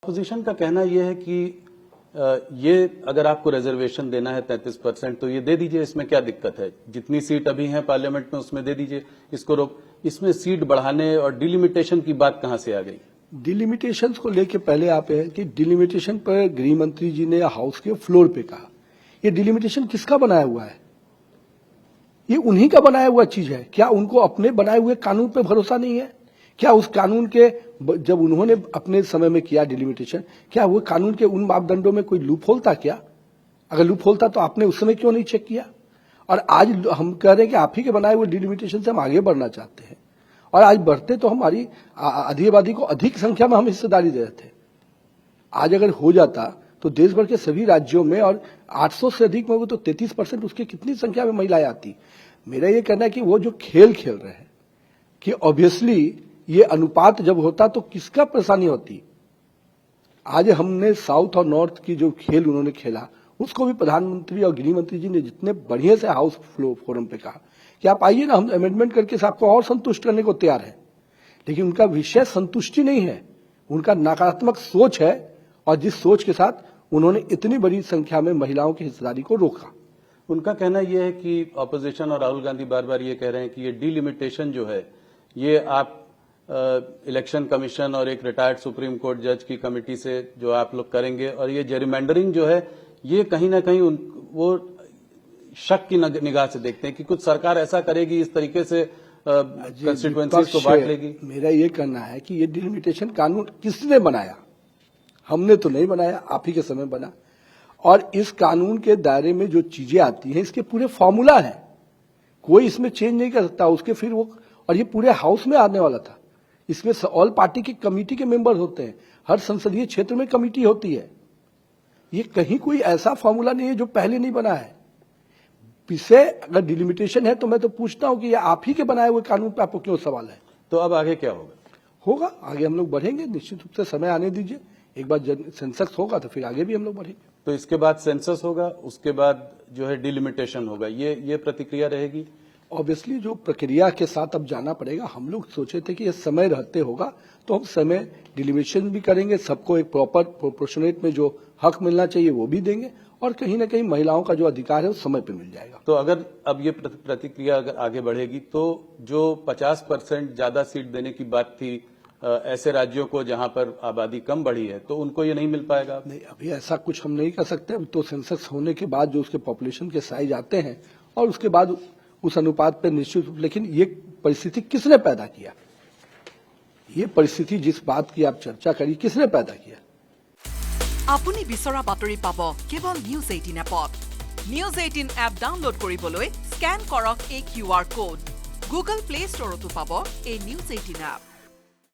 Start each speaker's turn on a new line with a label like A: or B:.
A: Opposition का कहना यह है कि ये अगर आपको रिजर्वेशन देना है 33% तो ये दे दीजिए, इसमें क्या दिक्कत है? जितनी सीट अभी है पार्लियामेंट में उसमें दे दीजिए, इसको रोक। इसमें सीट बढ़ाने और डिलिमिटेशन की बात कहां से आ गई?
B: डिलिमिटेशन को लेके पहले आप है कि डिलिमिटेशन पर गृह मंत्री जी ने हाउस के फ्लोर पे कहा, ये डिलिमिटेशन किसका बनाया हुआ है? ये उन्हीं का बनाया हुआ चीज है। क्या उनको अपने बनाए हुए कानून पे भरोसा नहीं है? क्या उस कानून के जब उन्होंने अपने समय में किया डिलिमिटेशन, क्या वो कानून के उन मापदंडों में कोई लूप होल था क्या? अगर लूप होल था तो आपने उस समय क्यों नहीं चेक किया? और आज हम कह रहे हैं कि आप ही के बनाए हुए डिलिमिटेशन से हम आगे बढ़ना चाहते हैं, और आज बढ़ते तो हमारी आदिवासी को अधिक संख्या में हम हिस्सेदारी दे रहे थे। आज अगर हो जाता तो देश भर के सभी राज्यों में, और 800 से अधिक में, वो तो 33% उसकी कितनी संख्या में महिलाएं आती। मेरा ये कहना है कि वो जो खेल खेल रहे हैं कि ऑब्वियसली ये अनुपात जब होता तो किसका परेशानी होती। आज हमने साउथ और नॉर्थ की जो खेल उन्होंने खेला, उसको भी प्रधानमंत्री और गृह मंत्री जी ने जितने बढ़िया से हाउस फोरम पे कहा कि आप आइए ना, हम अमेंडमेंट करके आपको और संतुष्ट करने को तैयार है। लेकिन उनका विषय संतुष्टि नहीं है, उनका नकारात्मक सोच है, और जिस सोच के साथ उन्होंने इतनी बड़ी संख्या में महिलाओं की हिस्सेदारी को रोका।
A: उनका कहना यह है कि ऑपोजिशन और राहुल गांधी बार बार ये कह रहे हैं कि ये डिलिमिटेशन जो है ये आप इलेक्शन कमीशन और एक रिटायर्ड सुप्रीम कोर्ट जज की कमेटी से जो आप लोग करेंगे, और ये जेरिमेंडरिंग जो है ये कहीं ना कहीं वो शक की निगाह से देखते हैं कि कुछ सरकार ऐसा करेगी, इस तरीके से कंस्टिट्यूएंसीज को बांट लेगी।
B: मेरा ये कहना है कि ये डिलिमिटेशन कानून किसने बनाया? हमने तो नहीं बनाया, आप ही के समय बना। और इस कानून के दायरे में जो चीजें आती हैं, इसके पूरे फॉर्मूला है, कोई इसमें चेंज नहीं कर सकता उसके। फिर वो, और ये पूरे हाउस में आने वाला था, इसमें ऑल पार्टी की कमेटी के मेंबर होते हैं, हर संसदीय क्षेत्र में कमेटी होती है। ये कहीं कोई ऐसा फॉर्मूला नहीं है जो पहले नहीं बना है। पीछे अगर डिलिमिटेशन है तो मैं तो पूछता हूं कि ये आप ही के बनाए हुए कानून पे आपको क्यों सवाल है?
A: तो अब आगे क्या होगा?
B: आगे हम लोग बढ़ेंगे, निश्चित रूप से समय आने दीजिए। एक बार सेंसस होगा तो फिर आगे भी हम लोग बढ़ेंगे।
A: तो इसके बाद सेंसस होगा, उसके बाद जो है डिलिमिटेशन होगा, ये प्रतिक्रिया रहेगी।
B: ऑब्वियसली जो प्रक्रिया के साथ अब जाना पड़ेगा। हम लोग सोचे थे कि ये समय रहते होगा तो हम समय डिलिमिटेशन भी करेंगे, सबको एक प्रॉपर प्रोपोर्शनेट में जो हक मिलना चाहिए वो भी देंगे, और कहीं ना कहीं महिलाओं का जो अधिकार है वो समय पे मिल जाएगा।
A: तो अगर अब ये प्रतिक्रिया अगर आगे बढ़ेगी तो जो 50% ज्यादा सीट देने की बात थी ऐसे राज्यों को जहां पर आबादी कम बढ़ी है, तो उनको ये नहीं मिल पाएगा?
B: नहीं, अभी ऐसा कुछ हम नहीं कर सकते। अब तो सेंसस होने के बाद जो उसके पॉपुलेशन के साइज आते हैं, और उसके बाद उस अनुपात पर निश्चित। लेकिन ये परिस्थिति किसने पैदा किया? ये परिस्थिति जिस बात की आप चर्चा करी, किसने पैदा किया?
C: আপুনি বিচৰা বাতৰি পাব কেৱল নিউজ 18 এপত। নিউজ 18 এপ ডাউনলোড কৰিবলৈ স্ক্যান কৰক এই QR কোড। গুগল প্লে ষ্টৰতো পাব এই নিউজ 18 এপ।